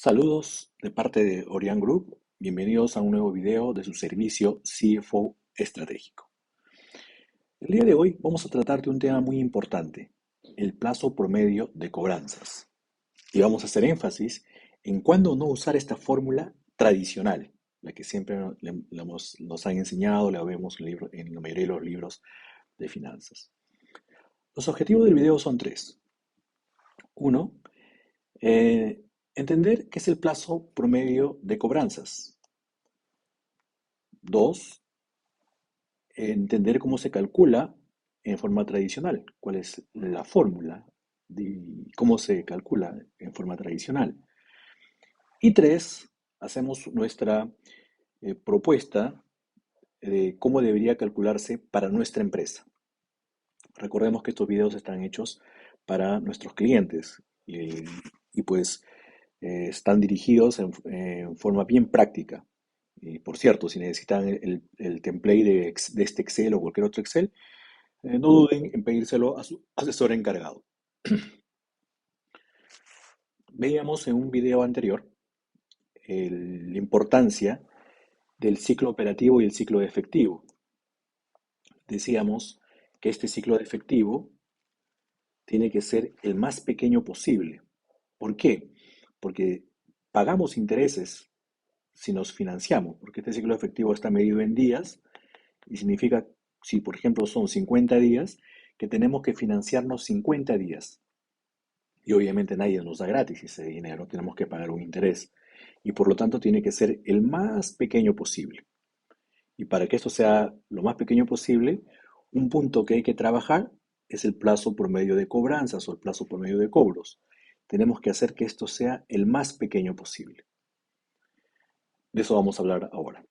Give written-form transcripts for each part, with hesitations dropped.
Saludos de parte de Orion Group. Bienvenidos a un nuevo video de su servicio CFO estratégico. El día de hoy vamos a tratar de un tema muy importante, el plazo promedio de cobranzas. Y vamos a hacer énfasis en cuándo no usar esta fórmula tradicional, la que siempre nos han enseñado, la vemos en la mayoría de los libros de finanzas. Los objetivos del video son tres. Uno, entender qué es el plazo promedio de cobranzas. Dos, entender cómo se calcula en forma tradicional, cuál es la fórmula de cómo se calcula en forma tradicional. Y tres, hacemos nuestra propuesta de cómo debería calcularse para nuestra empresa. Recordemos que estos videos están hechos para nuestros clientes y pues están dirigidos en forma bien práctica. Y por cierto, si necesitan el template de este Excel o cualquier otro Excel, no duden en pedírselo a su asesor encargado. Veíamos en un video anterior la importancia del ciclo operativo y el ciclo de efectivo. Decíamos que este ciclo de efectivo tiene que ser el más pequeño posible. ¿Por qué? Porque pagamos intereses si nos financiamos, porque este ciclo de efectivo está medido en días y significa, si por ejemplo son 50 días, que tenemos que financiarnos 50 días. Y obviamente nadie nos da gratis ese dinero, tenemos que pagar un interés. Y por lo tanto tiene que ser el más pequeño posible. Y para que esto sea lo más pequeño posible, un punto que hay que trabajar es el plazo promedio de cobranzas o el plazo promedio de cobros. Tenemos que hacer que esto sea el más pequeño posible. De eso vamos a hablar ahora.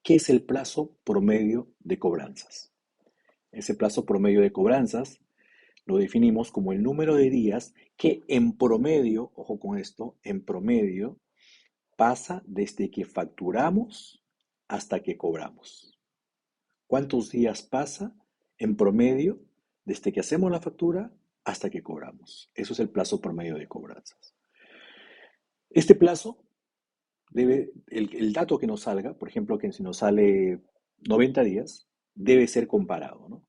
¿Qué es el plazo promedio de cobranzas? Ese plazo promedio de cobranzas lo definimos como el número de días que en promedio, ojo con esto, en promedio pasa desde que facturamos hasta que cobramos. ¿Cuántos días pasa en promedio desde que hacemos la factura hasta que cobramos? Eso es el plazo promedio de cobranzas. Este plazo el dato que nos salga, por ejemplo, que si nos sale 90 días, debe ser comparado, ¿no?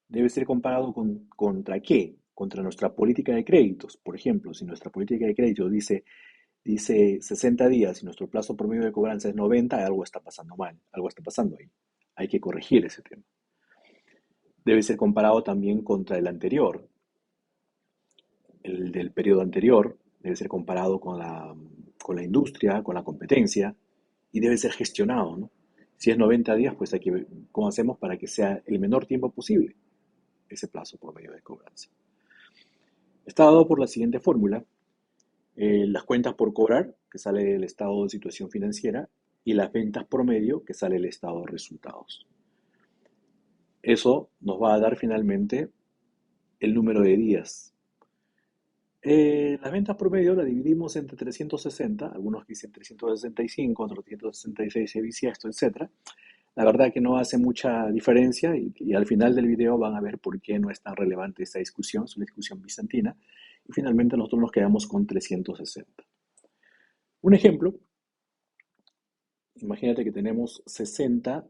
Debe ser comparado contra qué? Contra nuestra política de créditos. Por ejemplo, si nuestra política de crédito dice 60 días y nuestro plazo promedio de cobranza es 90, algo está pasando mal, algo está pasando ahí. Hay que corregir ese tema. Debe ser comparado también contra el anterior. El del periodo anterior debe ser comparado con la industria, con la competencia y debe ser gestionado, ¿no? Si es 90 días, pues hay que ver cómo hacemos para que sea el menor tiempo posible ese plazo promedio de cobranza. Está dado por la siguiente fórmula. Las cuentas por cobrar, que sale del estado de situación financiera, y las ventas promedio, que sale del estado de resultados. Eso nos va a dar finalmente el número de días. Las ventas promedio las dividimos entre 360, algunos dicen 365, otros 366 he bisiesto, etc. La verdad que no hace mucha diferencia y al final del video van a ver por qué no es tan relevante esta discusión, es una discusión bizantina, y finalmente nosotros nos quedamos con 360. Un ejemplo, imagínate que tenemos 60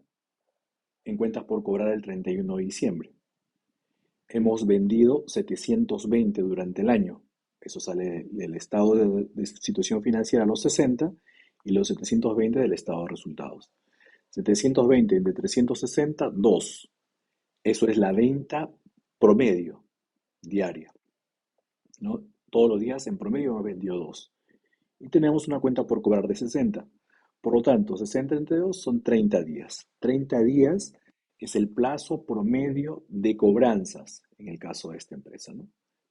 en cuentas por cobrar el 31 de diciembre. Hemos vendido 720 durante el año. Eso sale del estado de situación financiera a los 60 y los 720 del estado de resultados. 720 entre 360, 2. Eso es la venta promedio diaria, ¿no? Todos los días en promedio hemos vendido 2. Y tenemos una cuenta por cobrar de 60. Por lo tanto, 60 entre 2 son 30 días. 30 días es el plazo promedio de cobranzas en el caso de esta empresa, ¿no?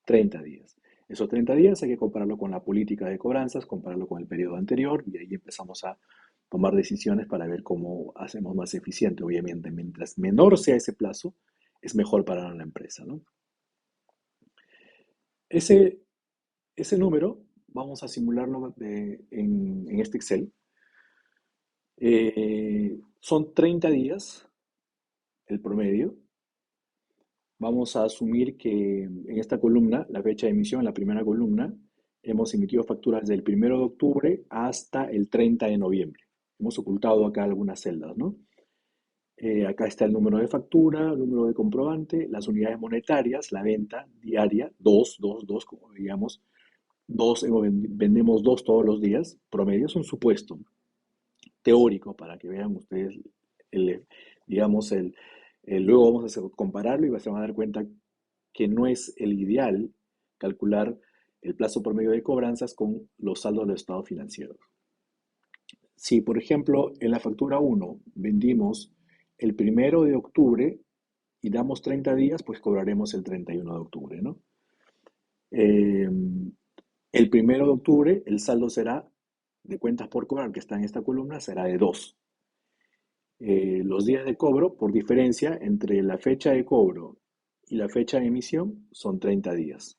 30 días. Esos 30 días hay que compararlo con la política de cobranzas, compararlo con el periodo anterior y ahí empezamos a tomar decisiones para ver cómo hacemos más eficiente. Obviamente, mientras menor sea ese plazo, es mejor para la empresa, ¿no? Ese, ese número vamos a simularlo en este Excel. Son 30 días el promedio. Vamos a asumir que en esta columna, la fecha de emisión, en la primera columna, Hemos emitido facturas del 1 de octubre hasta el 30 de noviembre. Hemos ocultado acá algunas celdas, ¿no? Acá está el número de factura, el número de comprobante, las unidades monetarias, la venta diaria, dos, como digamos, vendemos dos todos los días. Promedio es un supuesto teórico para que vean ustedes, el, digamos, luego vamos a compararlo y se van a dar cuenta que no es el ideal calcular el plazo promedio de cobranzas con los saldos de los estados financieros. Si, por ejemplo, en la factura uno vendimos el 1 de octubre y damos 30 días, pues cobraremos el 31 de octubre, ¿no? Eh, el 1 de octubre el saldo será de cuentas por cobrar, que está en esta columna, será de 2. Los días de cobro, por diferencia entre la fecha de cobro y la fecha de emisión, son 30 días.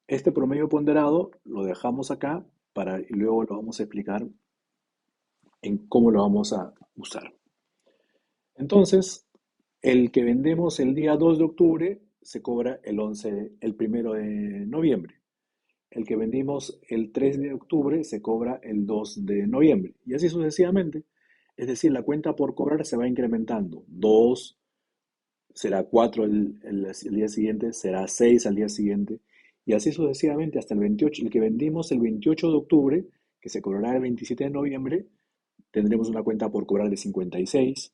Este promedio ponderado lo dejamos acá y luego lo vamos a explicar en cómo lo vamos a usar. Entonces, el que vendemos el día 2 de octubre se cobra el 1 de noviembre. El que vendimos el 3 de octubre se cobra el 2 de noviembre. Y así sucesivamente. Es decir, la cuenta por cobrar se va incrementando. 2 será 4 el día siguiente, será 6 al día siguiente. Y así sucesivamente hasta el 28. El que vendimos el 28 de octubre, que se cobrará el 27 de noviembre, tendremos una cuenta por cobrar de 56.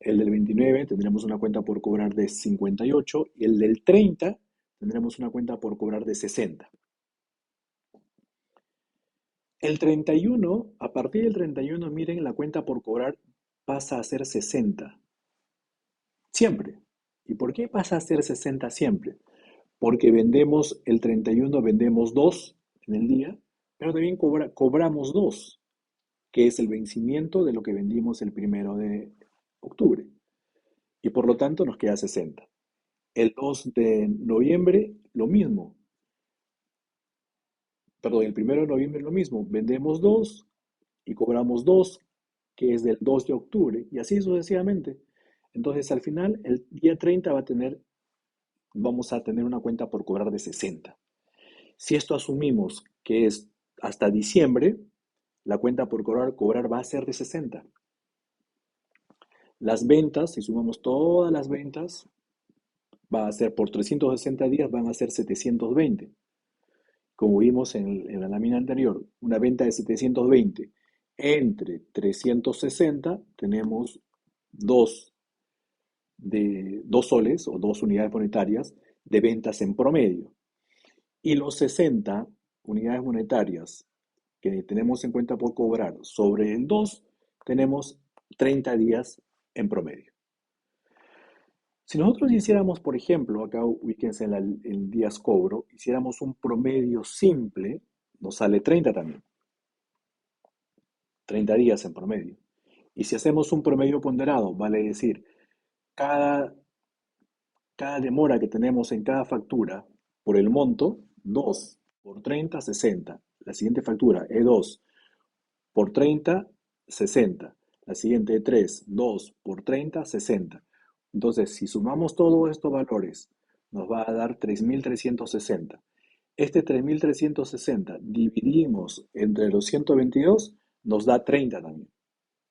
El del 29 tendremos una cuenta por cobrar de 58 y el del 30 tendremos una cuenta por cobrar de 60. El 31, a partir del 31, miren, la cuenta por cobrar pasa a ser 60. Siempre. ¿Y por qué pasa a ser 60 siempre? Porque vendemos el 31, vendemos 2 en el día, pero también cobramos 2, que es el vencimiento de lo que vendimos el 1 de octubre. Y por lo tanto nos queda 60. El 2 de noviembre, lo mismo. Perdón, el 1 de noviembre lo mismo. Vendemos 2 y cobramos 2, que es del 2 de octubre, y así sucesivamente. Entonces, al final, el día 30 vamos a tener una cuenta por cobrar de 60. Si esto asumimos que es hasta diciembre, la cuenta por cobrar va a ser de 60. Las ventas, si sumamos todas las ventas, va a ser por 360 días, van a ser 720. Como vimos en la lámina anterior, una venta de 720 entre 360, tenemos 2 soles o 2 unidades monetarias de ventas en promedio. Y los 60 unidades monetarias que tenemos en cuenta por cobrar sobre el 2, tenemos 30 días en promedio. Si nosotros hiciéramos, por ejemplo, acá ubíquense en días cobro, hiciéramos un promedio simple, nos sale 30 también. 30 días en promedio. Y si hacemos un promedio ponderado, vale decir, cada, cada demora que tenemos en cada factura por el monto, 2 por 30, 60. La siguiente factura, E2 por 30, 60. La siguiente E3, 2 por 30, 60. Entonces, si sumamos todos estos valores, nos va a dar 3.360. Este 3.360 dividimos entre los 122, nos da 30 también,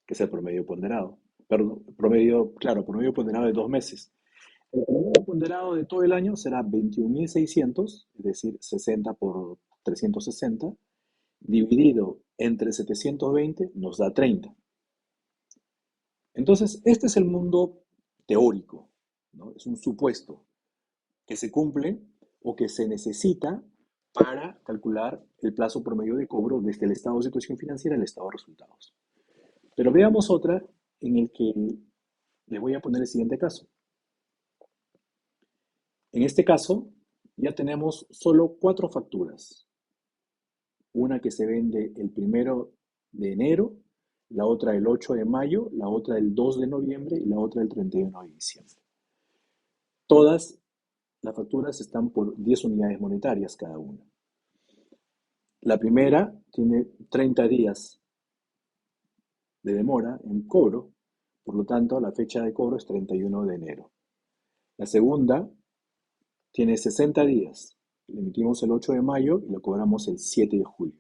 que es el promedio ponderado. Perdón, promedio ponderado de 2 meses. El promedio ponderado de todo el año será 21.600, es decir, 60 por 360, dividido entre 720 nos da 30. Entonces, este es el mundo teórico, ¿no? Es un supuesto que se cumple o que se necesita para calcular el plazo promedio de cobro desde el estado de situación financiera al estado de resultados. Pero veamos otra en el que les voy a poner el siguiente caso. En este caso, ya tenemos solo 4 facturas. Una que se vende el 1 de enero, la otra el 8 de mayo, la otra el 2 de noviembre y la otra el 31 de diciembre. Todas las facturas están por 10 unidades monetarias cada una. La primera tiene 30 días de demora en cobro, por lo tanto la fecha de cobro es 31 de enero. La segunda tiene 60 días la emitimos el 8 de mayo y la cobramos el 7 de julio.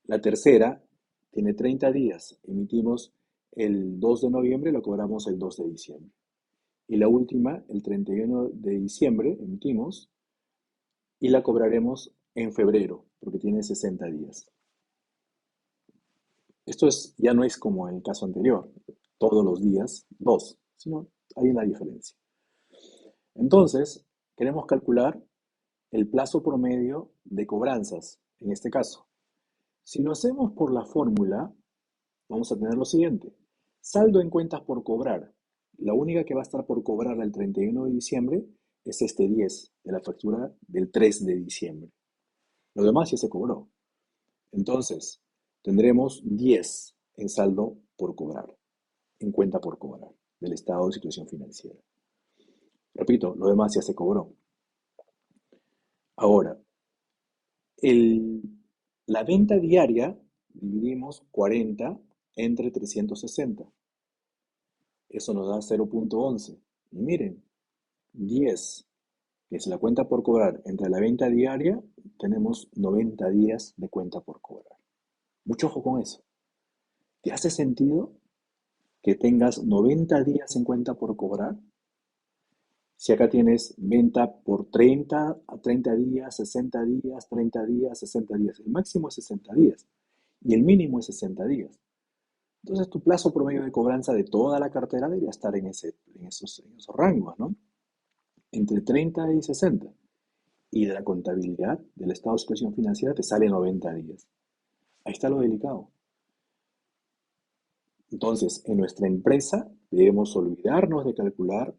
La tercera tiene 30 días, emitimos el 2 de noviembre y la cobramos el 2 de diciembre. Y la última, el 31 de diciembre, emitimos y la cobraremos en febrero, porque tiene 60 días. Ya no es como en el caso anterior, todos los días, dos, sino hay una diferencia. Entonces, queremos calcular el plazo promedio de cobranzas, en este caso. Si lo hacemos por la fórmula, vamos a tener lo siguiente. Saldo en cuentas por cobrar. La única que va a estar por cobrar el 31 de diciembre es este 10 de la factura del 3 de diciembre. Lo demás ya se cobró. Entonces, tendremos 10 en saldo por cobrar, en cuenta por cobrar, del estado de situación financiera. Repito, lo demás ya se cobró. Ahora, el, la venta diaria dividimos 40 entre 360. Eso nos da 0.11. Y miren, 10, que es la cuenta por cobrar, entre la venta diaria, tenemos 90 días de cuenta por cobrar. Mucho ojo con eso. ¿Te hace sentido que tengas 90 días en cuenta por cobrar? Si acá tienes venta por 30 a 30 días, 60 días, 30 días, 60 días. El máximo es 60 días y el mínimo es 60 días. Entonces tu plazo promedio de cobranza de toda la cartera debería estar en esos rangos, ¿no? Entre 30 y 60. Y de la contabilidad del estado de situación financiera te sale 90 días. Ahí está lo delicado. Entonces, en nuestra empresa debemos olvidarnos de calcular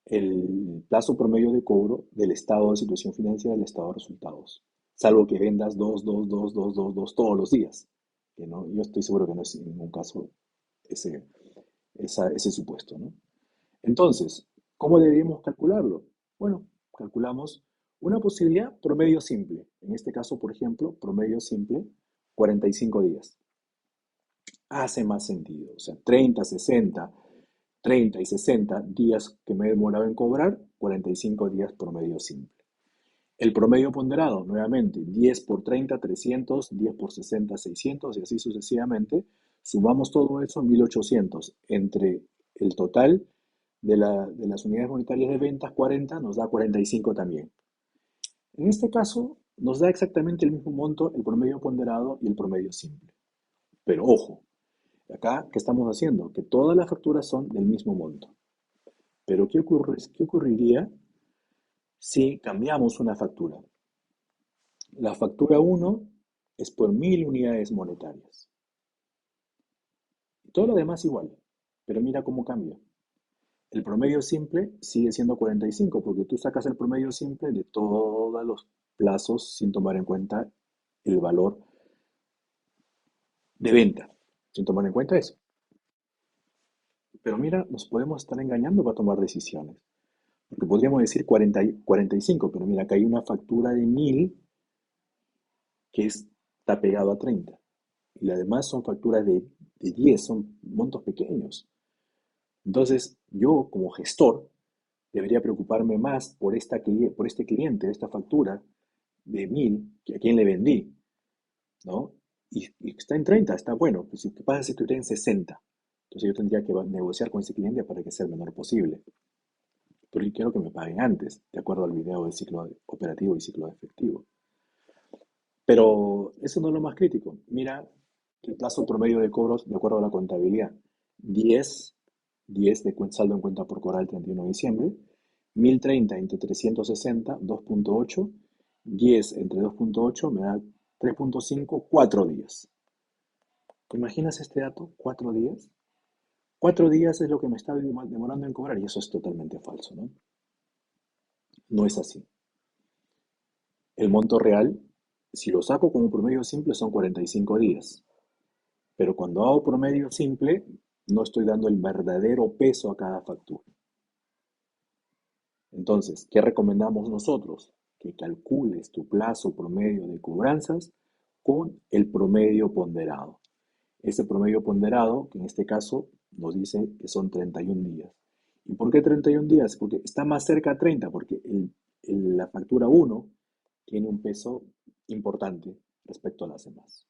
el plazo promedio de cobro del estado de situación financiera del estado de resultados, salvo que vendas 2, 2, 2, 2, 2, 2 todos los días. Que no, yo estoy seguro que no es en ningún caso ese supuesto, ¿no? Entonces, ¿cómo deberíamos calcularlo? Bueno, calculamos una posibilidad promedio simple. En este caso, por ejemplo, promedio simple, 45 días. Hace más sentido. O sea, 30 y 60 días que me he demorado en cobrar, 45 días promedio simple. El promedio ponderado, nuevamente, 10 por 30, 300, 10 por 60, 600 y así sucesivamente. Sumamos todo eso, 1800, entre el total de las unidades monetarias de ventas, 40, nos da 45 también. En este caso, nos da exactamente el mismo monto el promedio ponderado y el promedio simple. Pero ojo, acá, ¿qué estamos haciendo? Que todas las facturas son del mismo monto. Pero ¿qué ocurriría si cambiamos una factura? La factura 1 es por 1000 unidades monetarias. Todo lo demás igual, pero mira cómo cambia. El promedio simple sigue siendo 45 porque tú sacas el promedio simple de todos los plazos sin tomar en cuenta el valor de venta, sin tomar en cuenta eso. Pero mira, nos podemos estar engañando para tomar decisiones. Porque podríamos decir 45, pero mira, acá hay una factura de 1000 que está pegado a 30. Y las demás son facturas de 10, son montos pequeños. Entonces, yo como gestor debería preocuparme más por este cliente, esta factura de 1000, que a quién le vendí, ¿no? Y está en 30, está bueno. Pues, ¿qué pasa si estuviera en 60? Entonces yo tendría que negociar con ese cliente para que sea el menor posible. Pero yo quiero que me paguen antes, de acuerdo al video de ciclo operativo y ciclo efectivo. Pero eso no es lo más crítico. Mira el plazo promedio de cobros de acuerdo a la contabilidad. 10, 10 de saldo en cuenta por cobrar el 31 de diciembre. 1030 entre 360, 2.8. 10 entre 2.8 me da 3.5, 4 días. ¿Te imaginas este dato? 4 días. 4 días es lo que me está demorando en cobrar y eso es totalmente falso, ¿no? No es así. El monto real, si lo saco como promedio simple, son 45 días. Pero cuando hago promedio simple, no estoy dando el verdadero peso a cada factura. Entonces, ¿qué recomendamos nosotros? Que calcules tu plazo promedio de cobranzas con el promedio ponderado. Ese promedio ponderado, que en este caso nos dice que son 31 días. ¿Y por qué 31 días? Porque está más cerca a 30, porque la factura uno tiene un peso importante respecto a las demás.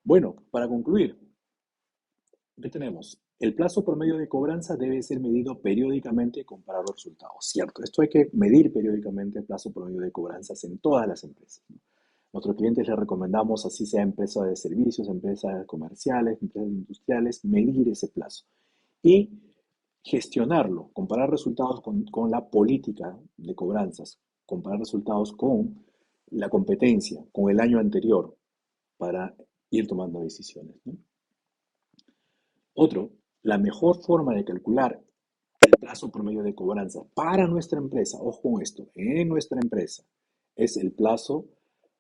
Bueno, para concluir, ¿qué tenemos? El plazo promedio de cobranza debe ser medido periódicamente y comparar los resultados. Cierto, esto hay que medir periódicamente el plazo promedio de cobranzas en todas las empresas, ¿no? Nuestros clientes les recomendamos, así sea empresas de servicios, empresas comerciales, empresas industriales, medir ese plazo y gestionarlo, comparar resultados con la política de cobranzas, comparar resultados con la competencia, con el año anterior, para ir tomando decisiones, ¿no? Otro, la mejor forma de calcular el plazo promedio de cobranza para nuestra empresa, ojo con esto, en nuestra empresa, es el plazo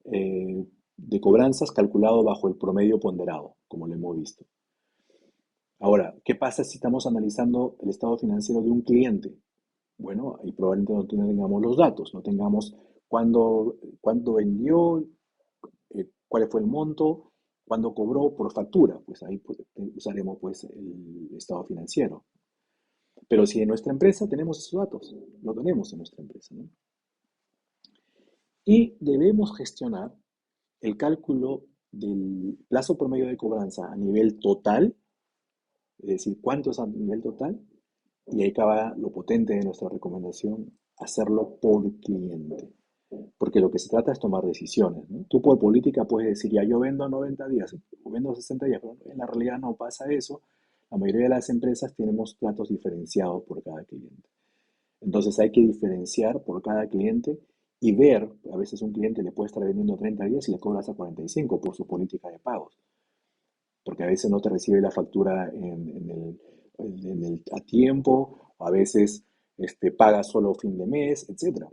de cobranzas calculado bajo el promedio ponderado, como lo hemos visto. Ahora, ¿qué pasa si estamos analizando el estado financiero de un cliente? Bueno, ahí probablemente no tengamos los datos, no tengamos cuándo vendió, cuál fue el monto, cuándo cobró por factura, pues ahí pues, usaremos pues el estado financiero. Pero si en nuestra empresa tenemos esos datos, lo tenemos en nuestra empresa, ¿no? Y debemos gestionar el cálculo del plazo promedio de cobranza a nivel total, es decir, cuánto es a nivel total, y ahí acaba lo potente de nuestra recomendación, hacerlo por cliente. Porque lo que se trata es tomar decisiones, ¿no? Tú por política puedes decir, ya yo vendo a 90 días o vendo a 60 días, pero en la realidad no pasa eso. La mayoría de las empresas tenemos platos diferenciados por cada cliente. Entonces hay que diferenciar por cada cliente y ver, a veces un cliente le puede estar vendiendo 30 días y le cobras a 45 por su política de pagos, porque a veces no te recibe la factura a tiempo, o a veces paga solo fin de mes, etcétera.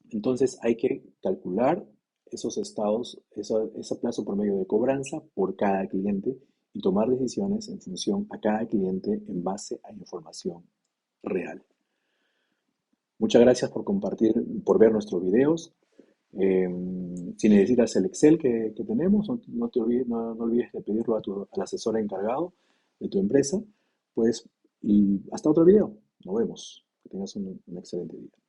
Entonces hay que calcular esos estados, ese plazo promedio de cobranza por cada cliente y tomar decisiones en función a cada cliente en base a información real. Muchas gracias por compartir, por ver nuestros videos. Eh, si necesitas el Excel que tenemos, no te olvides, no olvides de pedirlo al asesor encargado de tu empresa. Pues, y hasta otro video. Nos vemos. Que tengas un excelente día.